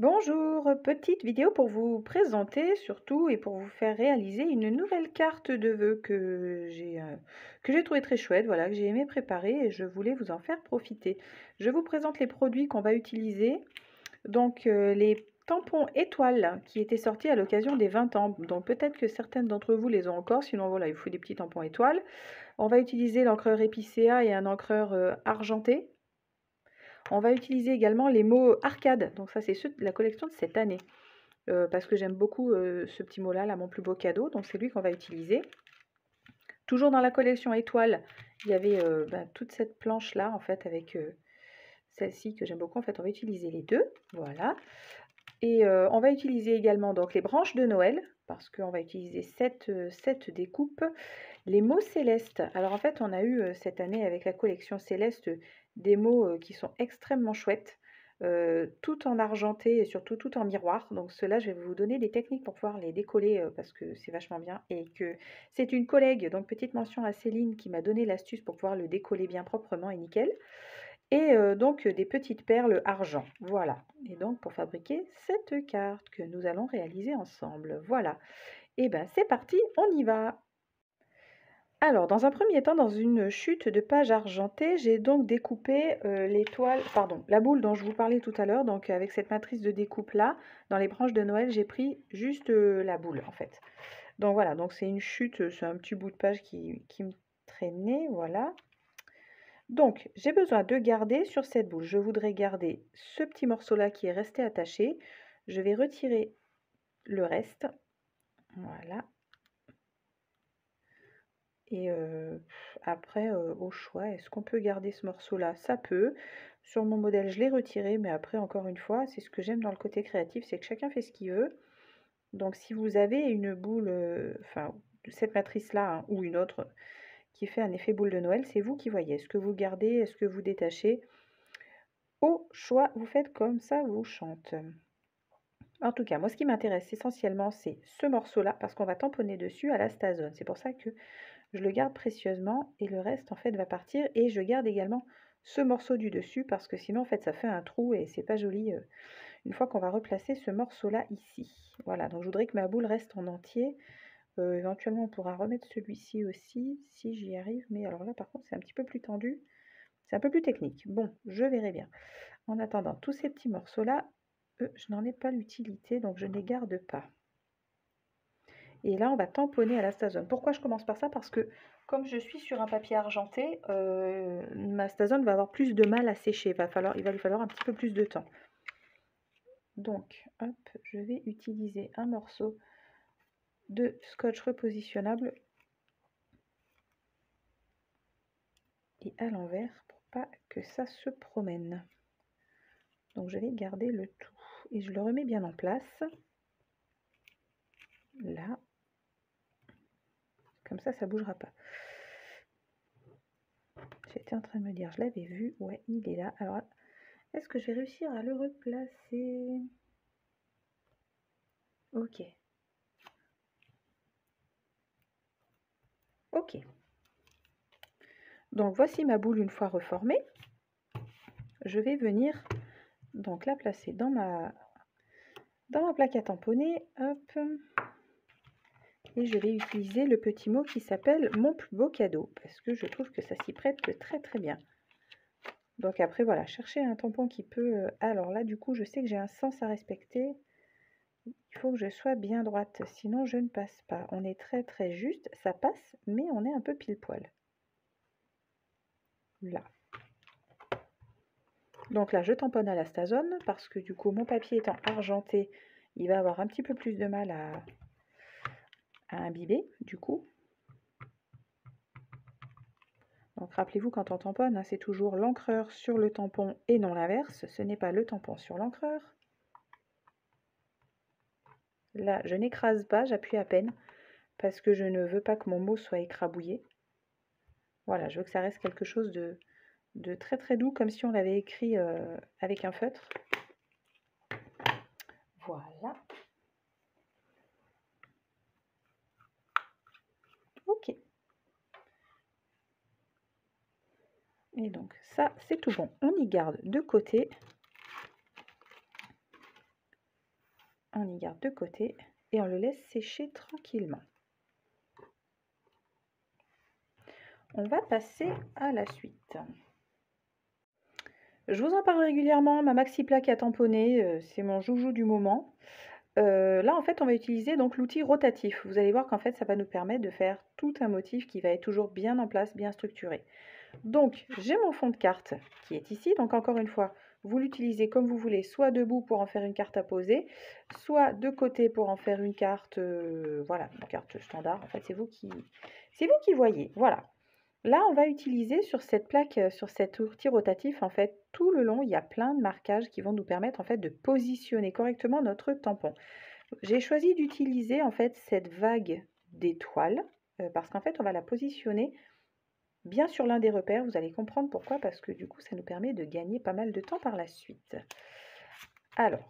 Bonjour, petite vidéo pour vous présenter surtout et pour vous faire réaliser une nouvelle carte de vœux que j'ai trouvé très chouette, voilà, que j'ai aimé préparer et je voulais vous en faire profiter. Je vous présente les produits qu'on va utiliser. Donc les tampons étoiles qui étaient sortis à l'occasion des 20 ans. Donc peut-être que certaines d'entre vous les ont encore, sinon voilà, il faut des petits tampons étoiles. On va utiliser l'encreur épicéa et un encreur argenté. On va utiliser également les mots arcade, donc ça c'est ceux de la collection de cette année, parce que j'aime beaucoup ce petit mot-là, là, mon plus beau cadeau, donc c'est lui qu'on va utiliser. Toujours dans la collection étoile, il y avait toute cette planche-là, en fait, avec celle-ci que j'aime beaucoup. En fait, on va utiliser les deux, voilà. Et on va utiliser également donc les branches de Noël, parce qu'on va utiliser 7 découpes. Les mots célestes. Alors en fait, on a eu cette année avec la collection céleste des mots qui sont extrêmement chouettes, tout en argenté et surtout tout en miroir. Donc ceux-là, je vais vous donner des techniques pour pouvoir les décoller parce que c'est vachement bien et que c'est une collègue, donc petite mention à Céline qui m'a donné l'astuce pour pouvoir le décoller bien proprement et nickel. Et donc des petites perles argent, voilà. Et donc pour fabriquer cette carte que nous allons réaliser ensemble, voilà. Et ben c'est parti, on y va! Alors, dans un premier temps, dans une chute de page argentée, j'ai donc découpé la boule dont je vous parlais tout à l'heure. Donc, avec cette matrice de découpe-là, dans les branches de Noël, j'ai pris juste la boule, en fait. Donc, voilà, donc c'est une chute, c'est un petit bout de page qui me traînait, voilà. Donc, j'ai besoin de garder sur cette boule, je voudrais garder ce petit morceau-là qui est resté attaché. Je vais retirer le reste, voilà. Et après, au choix, est-ce qu'on peut garder ce morceau-là? Ça peut. Sur mon modèle, je l'ai retiré, mais après, encore une fois, c'est ce que j'aime dans le côté créatif, c'est que chacun fait ce qu'il veut. Donc si vous avez une boule, enfin, cette matrice-là, hein, ou une autre, qui fait un effet boule de Noël, c'est vous qui voyez. Est-ce que vous gardez? Est-ce que vous détachez? Au choix, vous faites comme ça vous chante. En tout cas, moi, ce qui m'intéresse essentiellement, c'est ce morceau-là, parce qu'on va tamponner dessus à la Stazone. C'est pour ça que je le garde précieusement et le reste en fait va partir et je garde également ce morceau du dessus parce que sinon en fait ça fait un trou et c'est pas joli une fois qu'on va replacer ce morceau là ici. Voilà, donc je voudrais que ma boule reste en entier. Éventuellement on pourra remettre celui-ci aussi si j'y arrive, mais alors là par contre c'est un petit peu plus tendu, c'est un peu plus technique. Bon, je verrai bien. En attendant, tous ces petits morceaux là, je n'en ai pas l'utilité donc je ne les garde pas. Et là, on va tamponner à la Stazone. Pourquoi je commence par ça? Parce que comme je suis sur un papier argenté, ma Stazone va avoir plus de mal à sécher. Il va lui falloir un petit peu plus de temps. Donc, hop, je vais utiliser un morceau de scotch repositionnable et à l'envers pour pas que ça se promène. Donc, je vais garder le tout et je le remets bien en place. Là, comme ça ne bougera pas. J'étais en train de me dire, je l'avais vu, ouais, il est là. Alors, est-ce que je vais réussir à le replacer? Ok. Ok. Donc voici ma boule une fois reformée. Je vais venir donc la placer dans ma plaque à tamponner. Hop. Et je vais utiliser le petit mot qui s'appelle mon plus beau cadeau parce que je trouve que ça s'y prête très très bien. Donc après voilà, chercher un tampon qui peut... Alors là du coup je sais que j'ai un sens à respecter. Il faut que je sois bien droite, sinon je ne passe pas. On est très très juste, ça passe, mais on est un peu pile poil. Là. Donc là, je tamponne à la Stazone parce que du coup, mon papier étant argenté, il va avoir un petit peu plus de mal à imbiber du coup. Donc rappelez-vous, quand on tamponne, hein, c'est toujours l'encreur sur le tampon et non l'inverse. Ce n'est pas le tampon sur l'encreur. Là, je n'écrase pas, j'appuie à peine parce que je ne veux pas que mon mot soit écrabouillé. Voilà, je veux que ça reste quelque chose de très très doux, comme si on l'avait écrit avec un feutre. Voilà. Ok. Et donc ça, c'est tout bon. On y garde de côté. on y garde de côté et on le laisse sécher tranquillement. On va passer à la suite. Je vous en parle régulièrement, ma maxi plaque à tamponner, c'est mon joujou du moment. Là, en fait, on va utiliser donc l'outil rotatif. Vous allez voir qu'en fait, ça va nous permettre de faire tout un motif qui va être toujours bien en place, bien structuré. Donc, j'ai mon fond de carte qui est ici. Donc, encore une fois, vous l'utilisez comme vous voulez, soit debout pour en faire une carte à poser, soit de côté pour en faire une carte, voilà, une carte standard. En fait, c'est vous qui voyez. Voilà. Là, on va utiliser sur cette plaque, sur cet outil rotatif, en fait, tout le long, il y a plein de marquages qui vont nous permettre, en fait, de positionner correctement notre tampon. J'ai choisi d'utiliser, en fait, cette vague d'étoiles, parce qu'en fait, on va la positionner bien sur l'un des repères. Vous allez comprendre pourquoi, parce que du coup, ça nous permet de gagner pas mal de temps par la suite. Alors,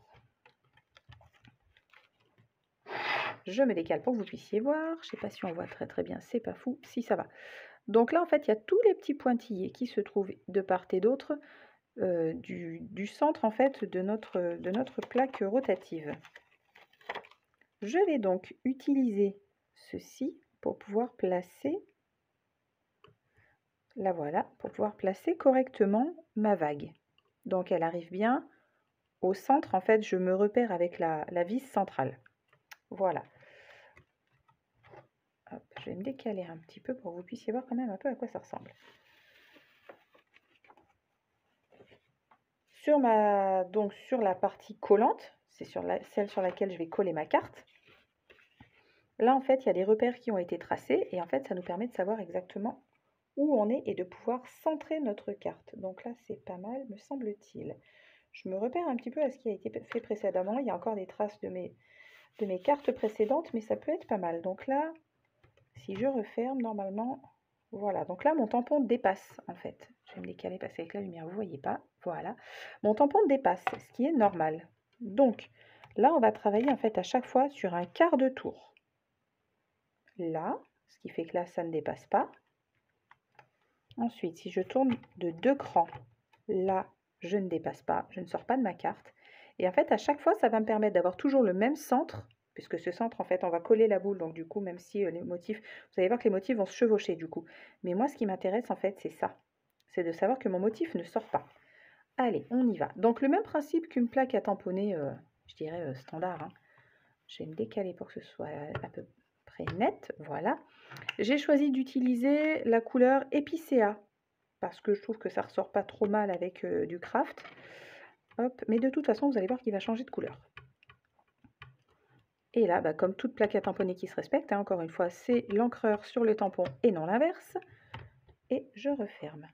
je me décale pour que vous puissiez voir. Je ne sais pas si on voit très très bien, c'est pas fou, si ça va. Donc là, en fait, il y a tous les petits pointillés qui se trouvent de part et d'autre du centre en fait de notre plaque rotative. Je vais donc utiliser ceci pour pouvoir placer, la voilà, pour pouvoir placer correctement ma vague. Donc elle arrive bien au centre, en fait, je me repère avec la vis centrale. Voilà. Hop, je vais me décaler un petit peu pour que vous puissiez voir quand même un peu à quoi ça ressemble. Sur la partie collante, c'est celle sur laquelle je vais coller ma carte. Là, en fait, il y a des repères qui ont été tracés et en fait, ça nous permet de savoir exactement où on est et de pouvoir centrer notre carte. Donc là, c'est pas mal, me semble-t-il. Je me repère un petit peu à ce qui a été fait précédemment. Il y a encore des traces de mes cartes précédentes, mais ça peut être pas mal. Donc là, si je referme, normalement, voilà. Donc là, mon tampon dépasse, en fait. Je vais me décaler parce qu'avec la lumière, vous ne voyez pas. Voilà. Mon tampon dépasse, ce qui est normal. Donc là, on va travailler, en fait, à chaque fois sur un quart de tour. Là, ce qui fait que là, ça ne dépasse pas. Ensuite, si je tourne de 2 crans, là, je ne dépasse pas, je ne sors pas de ma carte. Et en fait, à chaque fois, ça va me permettre d'avoir toujours le même centre, puisque ce centre, en fait, on va coller la boule. Donc, du coup, même si les motifs, vous allez voir que les motifs vont se chevaucher, du coup. Mais moi, ce qui m'intéresse, en fait, c'est ça. C'est de savoir que mon motif ne sort pas. Allez, on y va. Donc, le même principe qu'une plaque à tamponner, je dirais, standard. Hein. Je vais me décaler pour que ce soit à peu près net. Voilà. J'ai choisi d'utiliser la couleur épicéa parce que je trouve que ça ressort pas trop mal avec du craft. Hop, mais de toute façon, vous allez voir qu'il va changer de couleur. Et là, bah, comme toute plaque à tamponner qui se respecte, hein, encore une fois, c'est l'encreur sur le tampon et non l'inverse. Et je referme.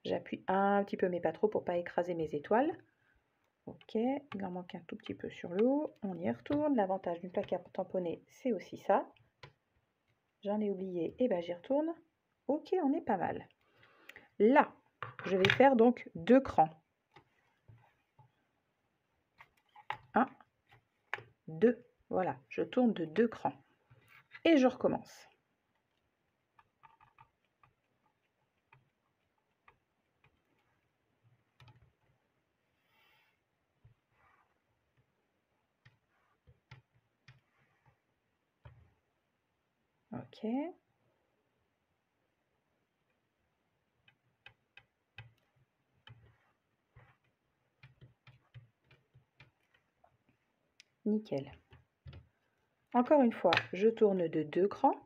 J'appuie un petit peu, mais pas trop, pour pas écraser mes étoiles. Ok, il en manque un tout petit peu sur le haut. On y retourne. L'avantage d'une plaque à tamponner, c'est aussi ça. J'en ai oublié, et ben j'y retourne. Ok, on est pas mal. Là, je vais faire donc 2 crans. 1, 2. Voilà, je tourne de 2 crans. Et je recommence. Ok. Nickel. Encore une fois, je tourne de 2 crans.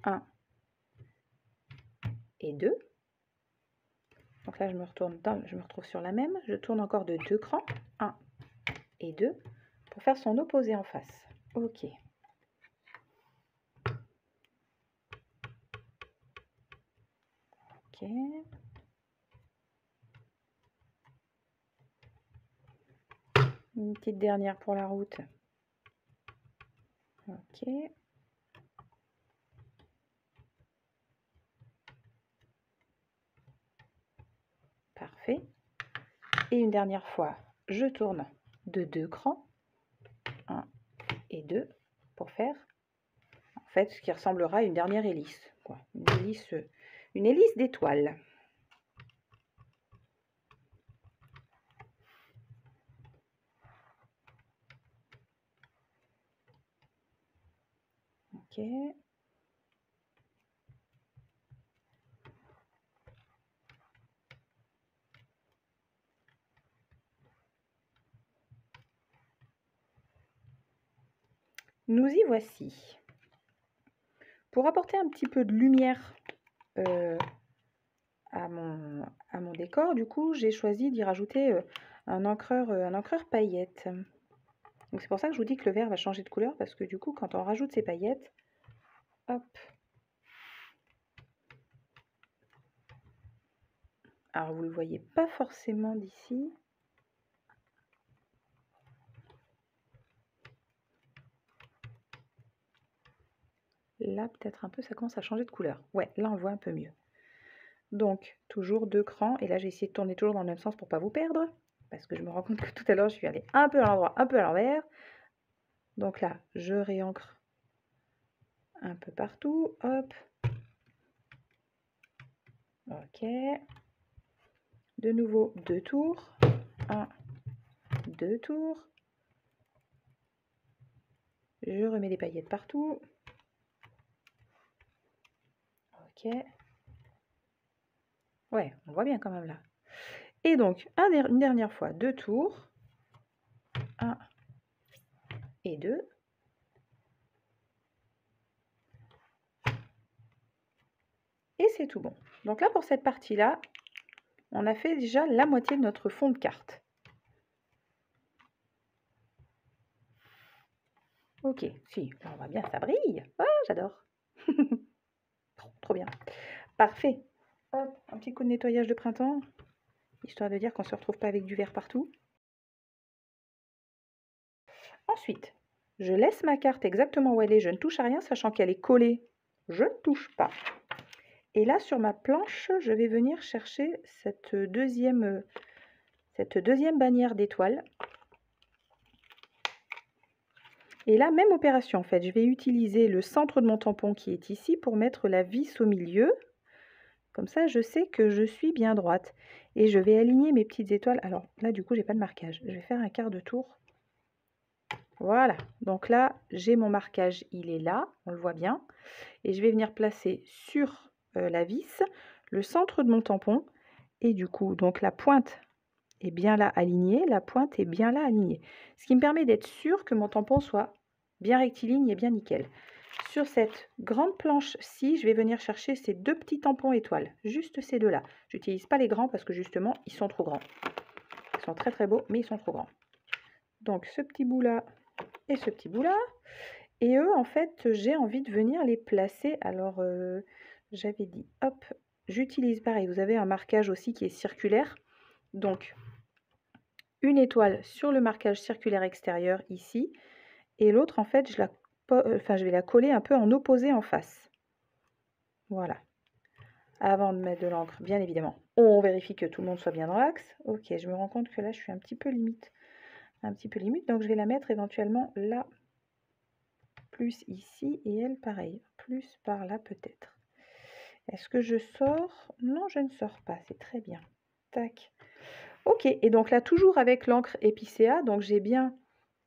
1 et 2. Donc là, je me retrouve sur la même. Je tourne encore de 2 crans. 1 et 2 pour faire son opposé en face. Ok. Ok. Une petite dernière pour la route. Ok. Parfait. Et une dernière fois, je tourne de 2 crans. 1 et 2 pour faire en fait ce qui ressemblera à une dernière hélice. Quoi. Une hélice d'étoiles. Ok. Nous y voici. Pour apporter un petit peu de lumière à mon décor, du coup, j'ai choisi d'y rajouter un encreur paillettes. Donc c'est pour ça que je vous dis que le vert va changer de couleur, parce que du coup, quand on rajoute ces paillettes, hop. Alors vous ne le voyez pas forcément d'ici. Là, peut-être un peu, ça commence à changer de couleur. Ouais, là, on le voit un peu mieux. Donc, toujours 2 crans. Et là, j'ai essayé de tourner toujours dans le même sens pour ne pas vous perdre. Parce que je me rends compte que tout à l'heure, je suis allée un peu à l'endroit, un peu à l'envers. Donc là, je réancre un peu partout. Hop. Ok. De nouveau, 2 tours. 1, 2 tours. Je remets des paillettes partout. Ok. Ouais, on voit bien quand même là. Et donc, une dernière fois, 2 tours. 1 et 2. Et c'est tout bon. Donc là, pour cette partie-là, on a fait déjà la moitié de notre fond de carte. Ok, si, là on voit bien, ça brille. Ah, j'adore. Trop bien. Parfait. Hop, un petit coup de nettoyage de printemps, histoire de dire qu'on ne se retrouve pas avec du vert partout. Ensuite, je laisse ma carte exactement où elle est, je ne touche à rien, sachant qu'elle est collée. Je ne touche pas. Et là, sur ma planche, je vais venir chercher cette deuxième bannière d'étoiles. Et là, même opération en fait, je vais utiliser le centre de mon tampon qui est ici pour mettre la vis au milieu. Comme ça, je sais que je suis bien droite. Et je vais aligner mes petites étoiles. Alors là, du coup, j'ai pas de marquage. Je vais faire un quart de tour. Voilà. Donc là, j'ai mon marquage. Il est là. On le voit bien. Et je vais venir placer sur la vis le centre de mon tampon. Et du coup, donc la pointe est bien là alignée. La pointe est bien là alignée. Ce qui me permet d'être sûr que mon tampon soit bien rectiligne et bien nickel. Sur cette grande planche-ci, je vais venir chercher ces 2 petits tampons étoiles, juste ces deux-là. Je n'utilise pas les grands parce que justement, ils sont trop grands. Ils sont très très beaux, mais ils sont trop grands. Donc ce petit bout-là et ce petit bout-là. Et eux, en fait, j'ai envie de venir les placer. Alors, j'avais dit, hop, j'utilise pareil. Vous avez un marquage aussi qui est circulaire. Donc, une étoile sur le marquage circulaire extérieur ici. Et l'autre, en fait, je vais la coller un peu en opposé en face. Voilà. Avant de mettre de l'encre, bien évidemment, on vérifie que tout le monde soit bien dans l'axe. Ok, je me rends compte que là, je suis un petit peu limite. Donc je vais la mettre éventuellement là, plus ici, et elle, pareil, plus par là peut-être. Est-ce que je sors? Non, je ne sors pas, c'est très bien. Tac. Ok, et donc là, toujours avec l'encre épicéa, donc j'ai bien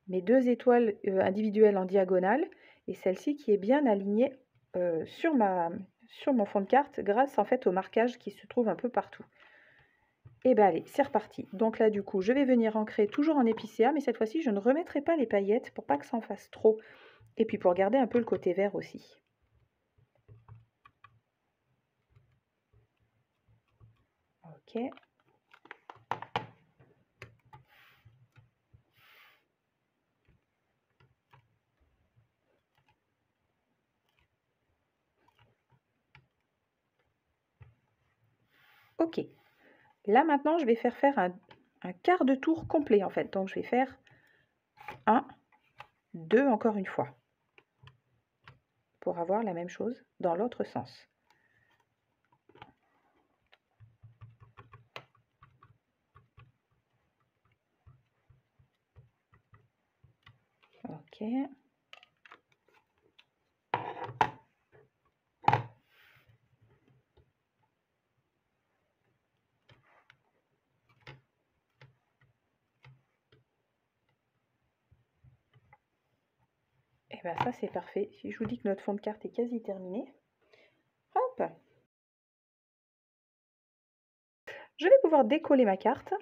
mes 2 étoiles individuelles en diagonale, et celle-ci qui est bien alignée sur mon fond de carte, grâce en fait au marquage qui se trouve un peu partout. Et bien allez, c'est reparti. Donc là du coup, je vais venir ancrer toujours en épicéa, mais cette fois-ci, je ne remettrai pas les paillettes pour pas que ça en fasse trop. Et puis pour garder un peu le côté vert aussi. Ok. Ok. Là maintenant, je vais faire un quart de tour complet en fait. Donc je vais faire 1, 2 encore une fois. Pour avoir la même chose dans l'autre sens. Ok. Et bien ça c'est parfait. Si je vous dis que notre fond de carte est quasi terminé. Hop. Je vais pouvoir décoller ma carte.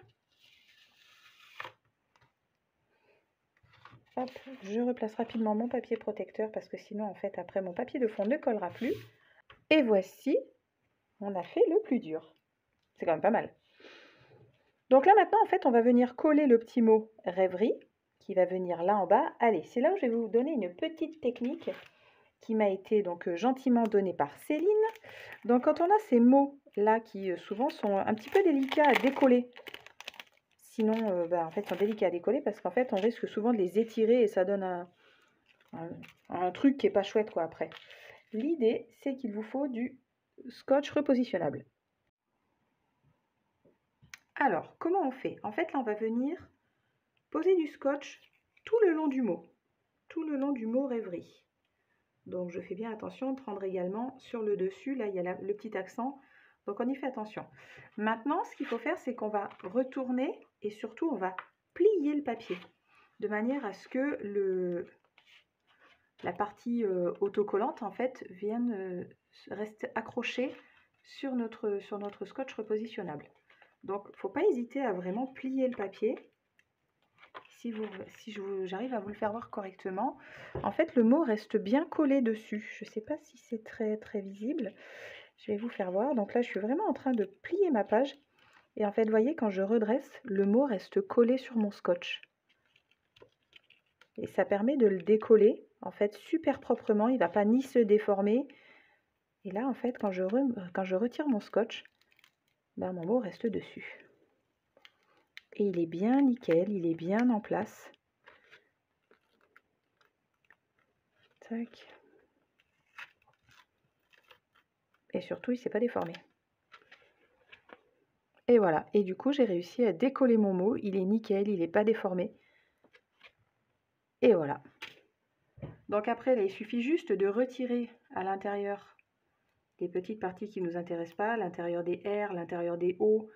Hop, je replace rapidement mon papier protecteur parce que sinon en fait après mon papier de fond ne collera plus. Et voici, on a fait le plus dur. C'est quand même pas mal. Donc là maintenant en fait on va venir coller le petit mot rêverie qui va venir là en bas. Allez, c'est là où je vais vous donner une petite technique qui m'a été donc gentiment donnée par Céline. Donc quand on a ces mots là qui souvent sont un petit peu délicats à décoller, sinon en fait sont délicats à décoller parce qu'en fait on risque souvent de les étirer et ça donne un truc qui est pas chouette quoi après. L'idée c'est qu'il vous faut du scotch repositionnable. Alors comment on fait? En fait là on va venir poser du scotch tout le long du mot rêverie. Donc je fais bien attention de prendre également sur le dessus, là il y a le petit accent, donc on y fait attention. Maintenant ce qu'il faut faire c'est qu'on va retourner et surtout on va plier le papier de manière à ce que la partie autocollante en fait vienne rester accrochée sur notre scotch repositionnable. Donc il ne faut pas hésiter à vraiment plier le papier. Si j'arrive à vous le faire voir correctement, en fait le mot reste bien collé dessus. Je ne sais pas si c'est très visible. Je vais vous faire voir. Donc là je suis vraiment en train de plier ma page. Et en fait vous voyez quand je redresse, le mot reste collé sur mon scotch. Et ça permet de le décoller en fait super proprement. Il ne va pas ni se déformer. Et là en fait quand je retire mon scotch, ben, mon mot reste dessus. Et il est bien nickel, il est bien en place. Tac. Et surtout, il ne s'est pas déformé. Et voilà. Et du coup, j'ai réussi à décoller mon mot. Il est nickel, il n'est pas déformé. Et voilà. Donc après, là, il suffit juste de retirer à l'intérieur les petites parties qui ne nous intéressent pas, l'intérieur des R, l'intérieur des O.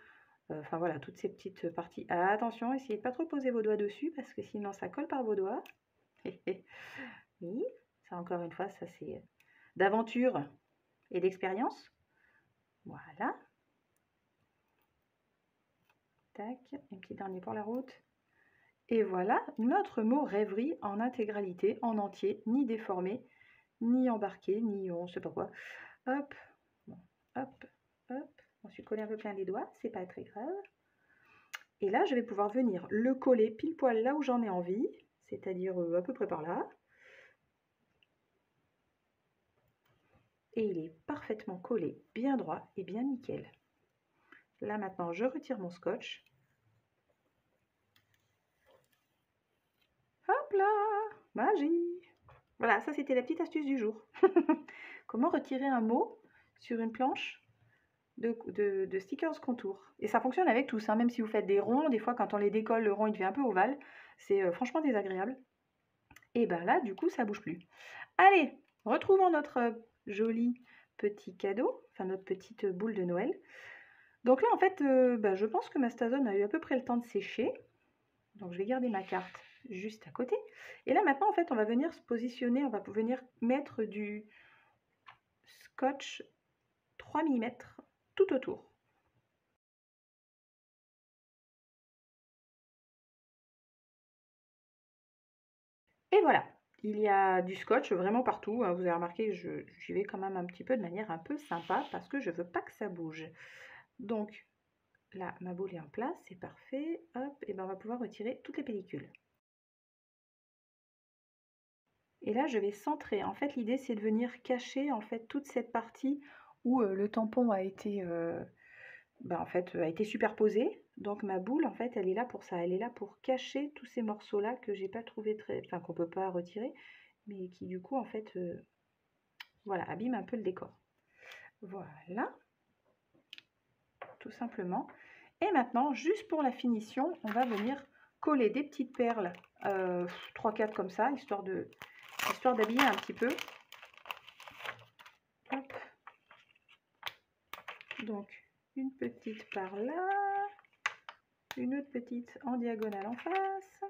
Enfin voilà, toutes ces petites parties. Ah, attention, essayez de ne pas trop poser vos doigts dessus parce que sinon ça colle par vos doigts. Oui, ça encore une fois, ça c'est d'aventure et d'expérience. Voilà. Tac, un petit dernier pour la route. Et voilà notre mot rêverie en intégralité, en entier, ni déformé, ni embarqué, ni on ne sait pas quoi. Hop, bon, hop, hop. On s'est collé un peu plein les doigts, c'est pas très grave. Et là, je vais pouvoir venir le coller pile poil là où j'en ai envie, c'est-à-dire à peu près par là. Et il est parfaitement collé, bien droit et bien nickel. Là maintenant, je retire mon scotch. Hop là, magie! Voilà, ça c'était la petite astuce du jour. Comment retirer un mot sur une planche de stickers contour. Et ça fonctionne avec tous, hein, même si vous faites des ronds, des fois quand on les décolle, le rond il devient un peu ovale. C'est franchement désagréable. Et ben là, du coup, ça bouge plus. Allez, retrouvons notre joli petit cadeau, enfin notre petite boule de Noël. Donc là, en fait, je pense que ma Stazone a eu à peu près le temps de sécher. Donc je vais garder ma carte juste à côté. Et là maintenant, en fait, on va venir se positionner, on va venir mettre du scotch 3 mm tout autour. Et voilà, il y a du scotch vraiment partout, hein. Vous avez remarqué, j'y vais quand même un petit peu de manière un peu sympa parce que je ne veux pas que ça bouge. Donc là, ma boule est en place, c'est parfait. Hop, et ben on va pouvoir retirer toutes les pellicules. Et là, je vais centrer. En fait, l'idée, c'est de venir cacher en fait toute cette partie où le tampon a été, a été superposé. Donc ma boule, en fait, elle est là pour ça. Elle est là pour cacher tous ces morceaux-là que j'ai pas trouvé enfin qu'on peut pas retirer, mais qui du coup, en fait, voilà, abîme un peu le décor. Voilà, tout simplement. Et maintenant, juste pour la finition, on va venir coller des petites perles, 3-4 comme ça, histoire d'habiller un petit peu. Hop. Donc, une petite par là, une autre petite en diagonale en face,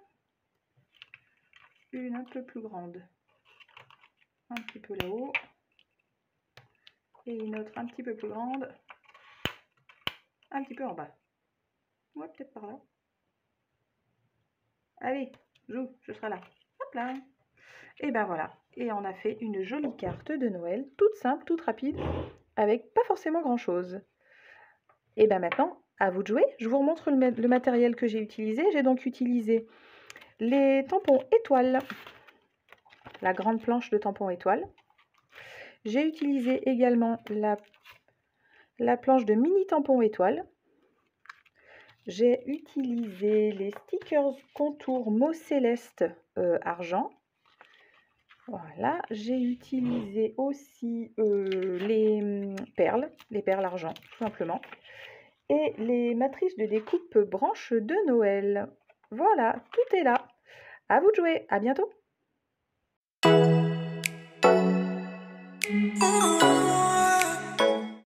une un peu plus grande un petit peu là-haut. Et une autre un petit peu plus grande. Un petit peu en bas. Ouais, peut-être par là. Allez, joue, je serai là. Hop là. Et ben voilà. Et on a fait une jolie carte de Noël, toute simple, toute rapide, avec pas forcément grand-chose. Et ben maintenant, à vous de jouer. Je vous remontre le matériel que j'ai utilisé. J'ai donc utilisé les tampons étoiles, la grande planche de tampons étoiles. J'ai utilisé également la planche de mini tampons étoiles. J'ai utilisé les stickers contour mot céleste argent. Voilà, j'ai utilisé aussi les perles argent, tout simplement. Et les matrices de découpe branches de Noël. Voilà, tout est là. À vous de jouer, à bientôt.